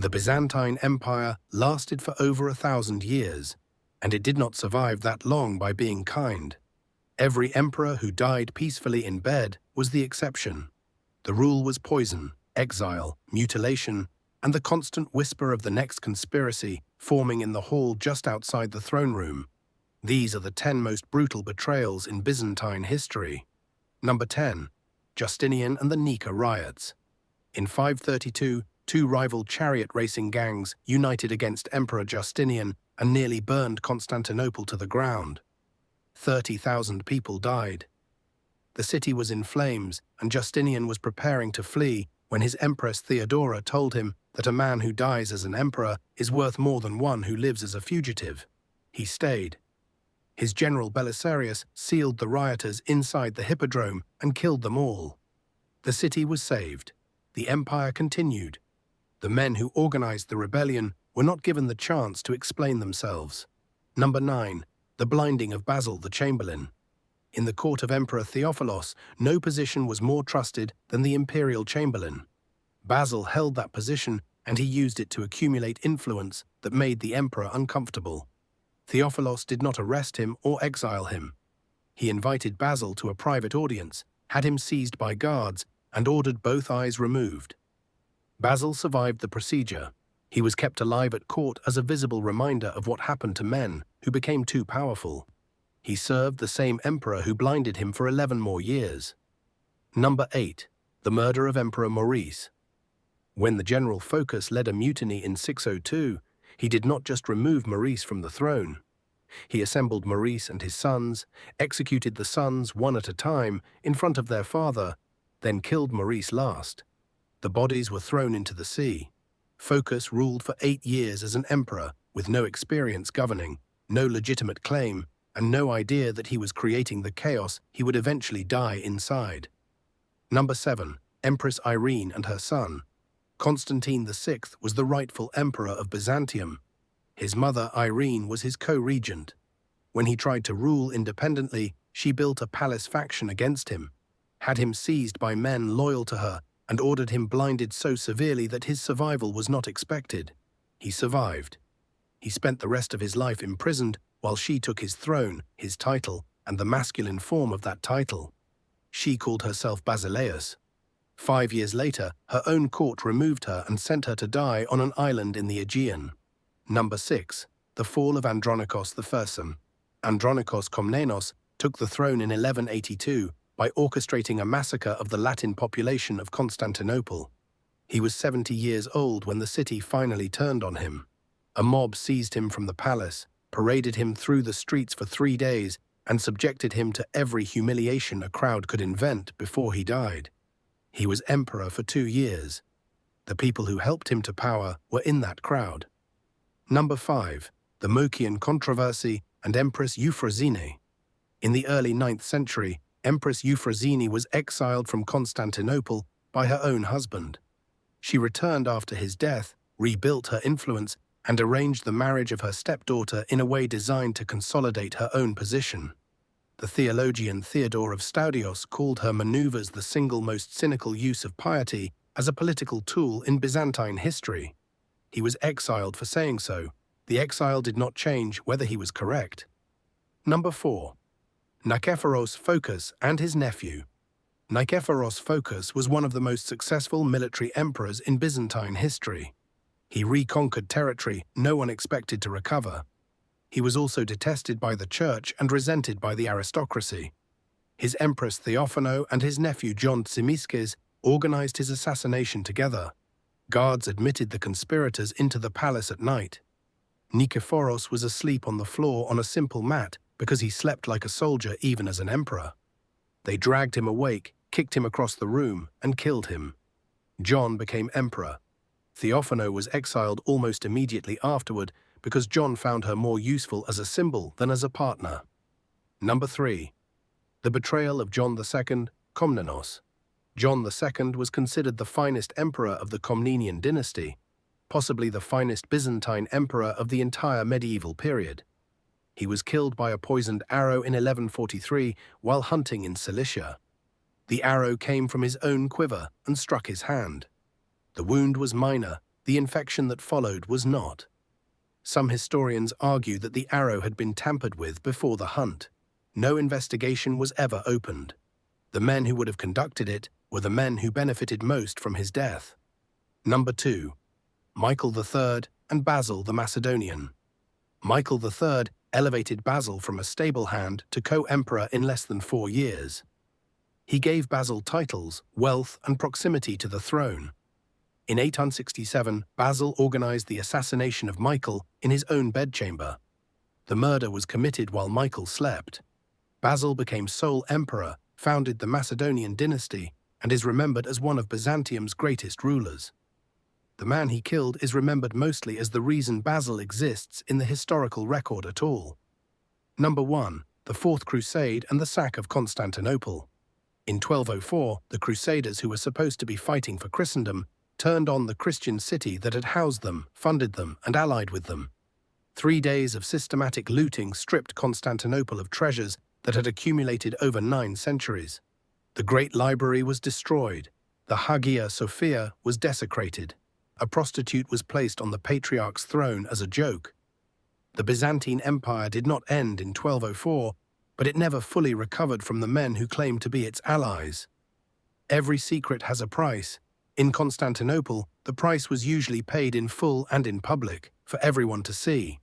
The Byzantine Empire lasted for over 1,000 years, and it did not survive that long by being kind. Every emperor who died peacefully in bed was the exception. The rule was poison, exile, mutilation, and the constant whisper of the next conspiracy forming in the hall just outside the throne room. These are the 10 most brutal betrayals in Byzantine history. Number 10. Justinian and the Nika riots. In 532, 2 rival chariot racing gangs united against Emperor Justinian and nearly burned Constantinople to the ground. 30,000 people died. The city was in flames, and Justinian was preparing to flee when his Empress Theodora told him that a man who dies as an emperor is worth more than one who lives as a fugitive. He stayed. His general Belisarius sealed the rioters inside the hippodrome and killed them all. The city was saved. The empire continued. The men who organized the rebellion were not given the chance to explain themselves. Number 9. The blinding of Basil the Chamberlain. In the court of Emperor Theophilos, no position was more trusted than the imperial chamberlain. Basil held that position, and he used it to accumulate influence that made the emperor uncomfortable. Theophilos did not arrest him or exile him. He invited Basil to a private audience, had him seized by guards, and ordered both eyes removed. Basil survived the procedure. He was kept alive at court as a visible reminder of what happened to men who became too powerful. He served the same emperor who blinded him for 11 more years. Number 8. The murder of Emperor Maurice. When the general Phocas led a mutiny in 602, he did not just remove Maurice from the throne. He assembled Maurice and his sons, executed the sons one at a time in front of their father, then killed Maurice last. The bodies were thrown into the sea. Phocas ruled for 8 years as an emperor with no experience governing, no legitimate claim, and no idea that he was creating the chaos he would eventually die inside. Number 7. Empress Irene and her son. Constantine VI was the rightful emperor of Byzantium. His mother Irene was his co-regent. When he tried to rule independently, she built a palace faction against him, had him seized by men loyal to her, and ordered him blinded so severely that his survival was not expected. He survived. He spent the rest of his life imprisoned while she took his throne, his title, and the masculine form of that title. She called herself Basileus. 5 years later, her own court removed her and sent her to die on an island in the Aegean. Number 6. The fall of Andronikos I. Andronikos Komnenos took the throne in 1182 by orchestrating a massacre of the Latin population of Constantinople. He was 70 years old when the city finally turned on him. A mob seized him from the palace, paraded him through the streets for 3 days, and subjected him to every humiliation a crowd could invent before he died. He was emperor for 2 years. The people who helped him to power were in that crowd. Number 5. The Mochian controversy and Empress Euphrosyne. In the early 9th century, Empress Euphrosyne was exiled from Constantinople by her own husband. She returned after his death, rebuilt her influence, and arranged the marriage of her stepdaughter in a way designed to consolidate her own position. The theologian Theodore of Staudios called her maneuvers the single most cynical use of piety as a political tool in Byzantine history. He was exiled for saying so. The exile did not change whether he was correct. Number 4. Nikephoros Phocas and his nephew. Nikephoros Phocas was one of the most successful military emperors in Byzantine history. He reconquered territory no one expected to recover. He was also detested by the church and resented by the aristocracy. His Empress Theophano and his nephew John Tzimiskes organized his assassination together. Guards admitted the conspirators into the palace at night. Nikephoros was asleep on the floor on a simple mat because he slept like a soldier even as an emperor. They dragged him awake, kicked him across the room, and killed him. John became emperor. Theophano was exiled almost immediately afterward because John found her more useful as a symbol than as a partner. Number 3. The betrayal of John II, Komnenos. John II was considered the finest emperor of the Komnenian dynasty, possibly the finest Byzantine emperor of the entire medieval period. He was killed by a poisoned arrow in 1143 while hunting in Cilicia. The arrow came from his own quiver and struck his hand. The wound was minor, The infection that followed was not. Some historians argue that the arrow had been tampered with before the hunt. No investigation was ever opened. The men who would have conducted it were the men who benefited most from his death. Number 2. Michael III and Basil the Macedonian. Michael III elevated Basil from a stable hand to co-emperor in less than 4 years. He gave Basil titles, wealth, and proximity to the throne. In 867, Basil organized the assassination of Michael in his own bedchamber. The murder was committed while Michael slept. Basil became sole emperor, founded the Macedonian dynasty, and is remembered as one of Byzantium's greatest rulers. The man he killed is remembered mostly as the reason Basil exists in the historical record at all. Number 1. The Fourth Crusade and the sack of Constantinople. In 1204, the Crusaders, who were supposed to be fighting for Christendom, turned on the Christian city that had housed them, funded them, and allied with them. 3 days of systematic looting stripped Constantinople of treasures that had accumulated over 9 centuries. The Great Library was destroyed. The Hagia Sophia was desecrated. A prostitute was placed on the Patriarch's throne as a joke. The Byzantine Empire did not end in 1204, but it never fully recovered from the men who claimed to be its allies. Every secret has a price. In Constantinople, the price was usually paid in full and in public, for everyone to see.